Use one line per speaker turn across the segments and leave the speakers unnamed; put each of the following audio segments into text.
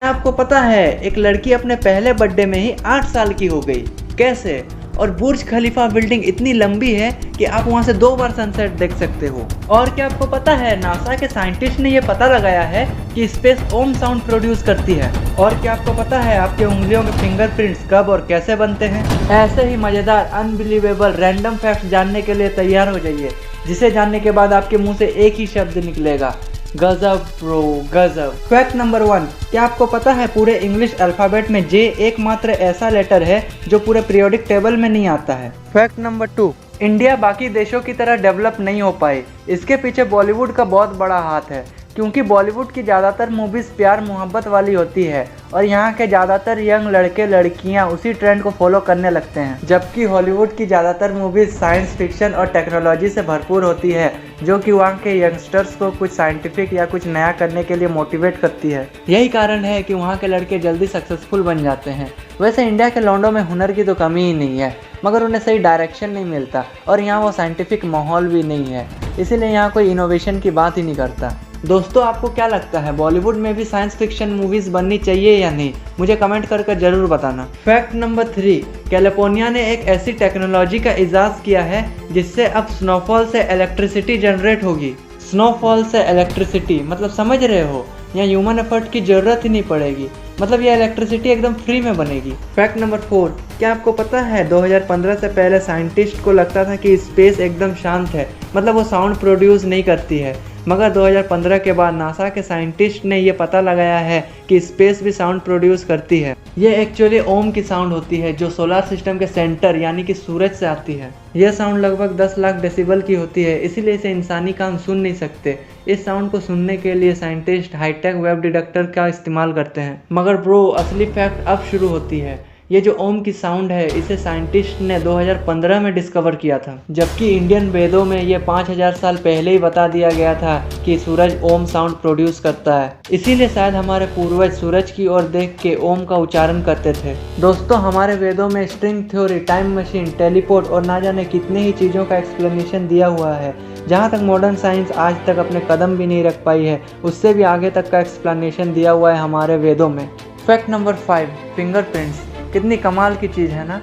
आपको पता है एक लड़की अपने पहले बर्थडे में ही 8 साल की हो गई। कैसे? और बुर्ज खलीफा बिल्डिंग इतनी लंबी है कि आप वहां से 2 बार सनसेट देख सकते हो। और क्या आपको पता है नासा के साइंटिस्ट ने यह पता लगाया है कि स्पेस ओम साउंड प्रोड्यूस करती है। और क्या आपको पता है आपके उंगलियों के फिंगरप्रिंट्स कब और कैसे बनते हैं? ऐसे ही मजेदार अनबिलीवेबल रैंडम फैक्ट्स जानने के लिए तैयार हो जाइए, जिसे जानने के बाद आपके मुंह से एक ही शब्द निकलेगा, गजब ब्रो गजब। फैक्ट नंबर 1, क्या आपको पता है पूरे इंग्लिश अल्फ़ाबेट में जे एकमात्र ऐसा लेटर है जो पूरे पीरियोडिक टेबल में नहीं आता है। फैक्ट नंबर 2, इंडिया बाकी देशों की तरह डेवलप नहीं हो पाई, इसके पीछे बॉलीवुड का बहुत बड़ा हाथ है, क्योंकि बॉलीवुड की ज़्यादातर मूवीज़ प्यार मोहब्बत वाली होती है और यहाँ के ज़्यादातर यंग लड़के लड़कियाँ उसी ट्रेंड को फॉलो करने लगते हैं, जबकि हॉलीवुड की ज़्यादातर मूवीज़ साइंस फिक्शन और टेक्नोलॉजी से भरपूर होती है, जो कि वहाँ के यंगस्टर्स को कुछ साइंटिफिक या कुछ नया करने के लिए मोटिवेट करती है। यही कारण है कि वहाँ के लड़के जल्दी सक्सेसफुल बन जाते हैं। वैसे इंडिया के लौंडों में हुनर की तो कमी ही नहीं है, मगर उन्हें सही डायरेक्शन नहीं मिलता और यहाँ वो साइंटिफिक माहौल भी नहीं है, इसीलिए यहाँ कोई इनोवेशन की बात ही नहीं करता। दोस्तों, आपको क्या लगता है बॉलीवुड में भी साइंस फिक्शन मूवीज़ बननी चाहिए या नहीं? मुझे कमेंट करके ज़रूर बताना। फैक्ट नंबर 3, कैलिफोर्निया ने एक ऐसी टेक्नोलॉजी का इजाज़ किया है जिससे अब स्नोफॉल से इलेक्ट्रिसिटी जनरेट होगी। स्नोफॉल से इलेक्ट्रिसिटी मतलब समझ रहे हो, यहाँ ह्यूमन एफर्ट की ज़रूरत ही नहीं पड़ेगी, मतलब ये इलेक्ट्रिसिटी एकदम फ्री में बनेगी। फैक्ट नंबर 4, क्या आपको पता है 2015 से पहले साइंटिस्ट को लगता था कि स्पेस एकदम शांत है, मतलब वो साउंड प्रोड्यूस नहीं करती है, मगर 2015 के बाद नासा के साइंटिस्ट ने ये पता लगाया है कि स्पेस भी साउंड प्रोड्यूस करती है। ये एक्चुअली ओम की साउंड होती है जो सोलर सिस्टम के सेंटर यानी कि सूरज से आती है। यह साउंड लगभग 10 लाख डेसिबल की होती है, इसीलिए इसे इंसानी कान सुन नहीं सकते। इस साउंड को सुनने के लिए साइंटिस्ट हाईटेक वेब डिटेक्टर का इस्तेमाल करते हैं। मगर ब्रो, असली फैक्ट अब शुरू होती है। ये जो ओम की साउंड है इसे साइंटिस्ट ने 2015 में डिस्कवर किया था, जबकि इंडियन वेदों में ये 5000 साल पहले ही बता दिया गया था कि सूरज ओम साउंड प्रोड्यूस करता है। इसीलिए शायद हमारे पूर्वज सूरज की ओर देख के ओम का उच्चारण करते थे। दोस्तों, हमारे वेदों में string theory, time machine, teleport और ना जाने कितने ही चीज़ों का एक्सप्लेनेशन दिया हुआ है। जहाँ तक मॉडर्न साइंस आज तक अपने कदम भी नहीं रख पाई है, उससे भी आगे तक का एक्सप्लेनेशन दिया हुआ है हमारे वेदों में। Fact number 5, fingerprints. कितनी कमाल की चीज़ है ना,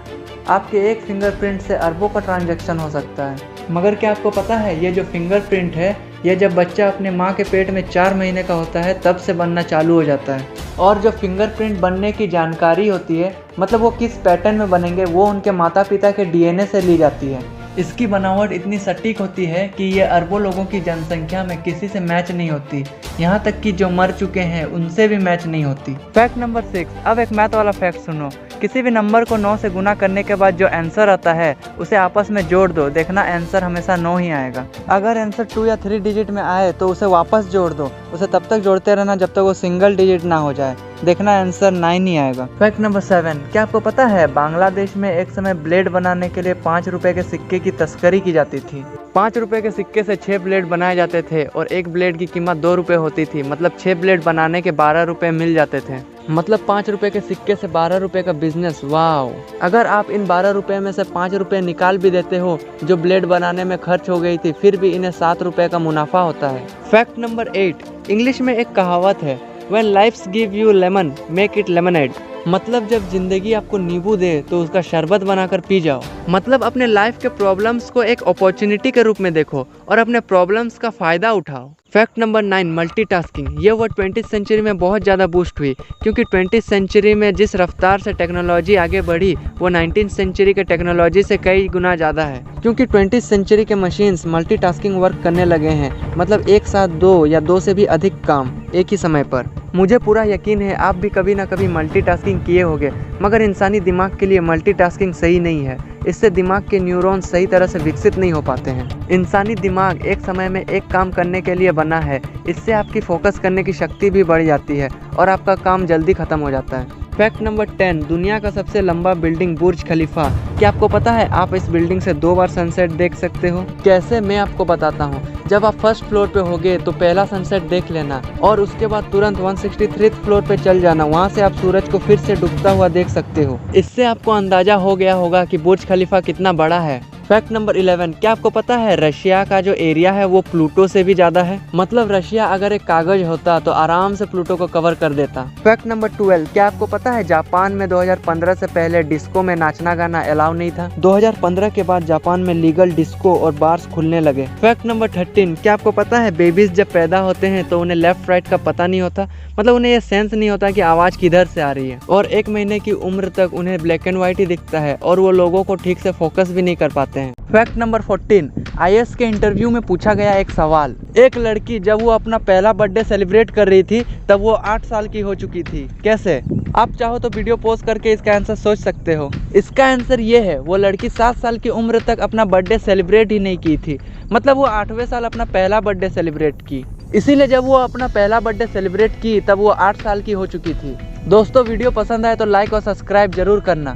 आपके एक फिंगरप्रिंट से अरबों का ट्रांजैक्शन हो सकता है। मगर क्या आपको पता है ये जो फिंगरप्रिंट है ये जब बच्चा अपने माँ के पेट में 4 महीने का होता है तब से बनना चालू हो जाता है। और जो फिंगरप्रिंट बनने की जानकारी होती है, मतलब वो किस पैटर्न में बनेंगे, वो उनके माता पिता के डीएनए से ली जाती है। इसकी बनावट इतनी सटीक होती है कि ये अरबों लोगों की जनसंख्या में किसी से मैच नहीं होती, यहाँ तक कि जो मर चुके हैं उनसे भी मैच नहीं होती। फैक्ट नंबर 6, अब एक मैथ वाला फैक्ट सुनो। किसी भी नंबर को 9 से गुना करने के बाद जो आंसर आता है उसे आपस में जोड़ दो, देखना आंसर हमेशा 9 ही आएगा। अगर आंसर 2 या 3 डिजिट में आए तो उसे वापस जोड़ दो, उसे तब तक जोड़ते रहना जब तक वो सिंगल डिजिट ना हो जाए, देखना आंसर 9 ही आएगा। फैक्ट नंबर 7, क्या आपको पता है बांग्लादेश में एक समय ब्लेड बनाने के लिए 5 रुपए के सिक्के की तस्करी की जाती थी। 5 रुपए के सिक्के से 6 ब्लेड बनाए जाते थे और एक ब्लेड की कीमत 2 रुपए होती थी, मतलब 6 ब्लेड बनाने के 12 रुपए मिल जाते थे, मतलब 5 रुपए के सिक्के से 12 रुपए का बिजनेस। वाओ! अगर आप इन 12 रुपए में से 5 रुपए निकाल भी देते हो जो ब्लेड बनाने में खर्च हो गई थी, फिर भी इन्हें 7 रुपए का मुनाफा होता है। फैक्ट नंबर 8, इंग्लिश में एक कहावत है, When life give you lemon, make it lemonade। मतलब जब जिंदगी आपको नींबू दे तो उसका शरबत बनाकर पी जाओ। मतलब अपने लाइफ के प्रॉब्लम्स को एक अपॉर्चुनिटी के रूप में देखो और अपने प्रॉब्लम्स का फायदा उठाओ। Fact number 9, multitasking. ये वर्ड 20th सेंचुरी में बहुत ज़्यादा बूस्ट हुई, क्योंकि 20th सेंचुरी में जिस रफ्तार से टेक्नोलॉजी आगे बढ़ी वो 19th सेंचुरी के टेक्नोलॉजी से कई गुना ज़्यादा है, क्योंकि 20th सेंचुरी के मशीन्स मल्टीटास्किंग वर्क करने लगे हैं, मतलब एक साथ 2 या 2 से भी अधिक काम एक ही समय पर। मुझे पूरा यकीन है आप भी कभी ना कभी मल्टीटास्किंग किए होंगे, मगर इंसानी दिमाग के लिए मल्टीटास्किंग सही नहीं है। इससे दिमाग के न्यूरॉन्स सही तरह से विकसित नहीं हो पाते हैं। इंसानी दिमाग एक समय में एक काम करने के लिए बना है, इससे आपकी फोकस करने की शक्ति भी बढ़ जाती है और आपका काम जल्दी खत्म हो जाता है। फैक्ट नंबर 10, दुनिया का सबसे लंबा बिल्डिंग बुर्ज खलीफा। क्या आपको पता है आप इस बिल्डिंग से 2 बार सनसेट देख सकते हो? कैसे, मैं आपको बताता हूँ। जब आप फर्स्ट फ्लोर पे होगे तो पहला सनसेट देख लेना और उसके बाद तुरंत 163 फ्लोर पे चल जाना, वहाँ से आप सूरज को फिर से डूबता हुआ देख सकते हो। इससे आपको अंदाजा हो गया होगा कि बुर्ज खलीफा कितना बड़ा है। फैक्ट नंबर 11, क्या आपको पता है रशिया का जो एरिया है वो प्लूटो से भी ज्यादा है। मतलब रशिया अगर एक कागज होता तो आराम से प्लूटो को कवर कर देता। फैक्ट नंबर 12, क्या आपको पता है जापान में 2015 से पहले डिस्को में नाचना गाना अलाउ नहीं था। 2015 के बाद जापान में लीगल डिस्को और बार्स खुलने लगे। फैक्ट नंबर 13, क्या आपको पता है बेबीज जब पैदा होते हैं तो उन्हें लेफ्ट राइट का पता नहीं होता। मतलब उन्हें ये सेंस नहीं होता कि आवाज किधर से आ रही है, और 1 महीने की उम्र तक उन्हें ब्लैक एंड व्हाइट ही दिखता है और वो लोगों को ठीक से फोकस भी नहीं कर पाते हैं। फैक्ट नंबर 14, IAS के इंटरव्यू में पूछा गया एक सवाल, एक लड़की जब वो अपना पहला बर्थडे सेलिब्रेट कर रही थी तब वो 8 साल की हो चुकी थी। कैसे? आप चाहो तो वीडियो पॉज करके इसका आंसर सोच सकते हो। इसका आंसर ये है, वो लड़की 7 साल की उम्र तक अपना बर्थडे सेलिब्रेट ही नहीं की थी। मतलब वो 8वें साल अपना पहला बर्थडे सेलिब्रेट की, इसीलिए जब वो अपना पहला बर्थडे सेलिब्रेट की तब वो 8 साल की हो चुकी थी। दोस्तों वीडियो पसंद आए तो लाइक और सब्सक्राइब जरूर करना।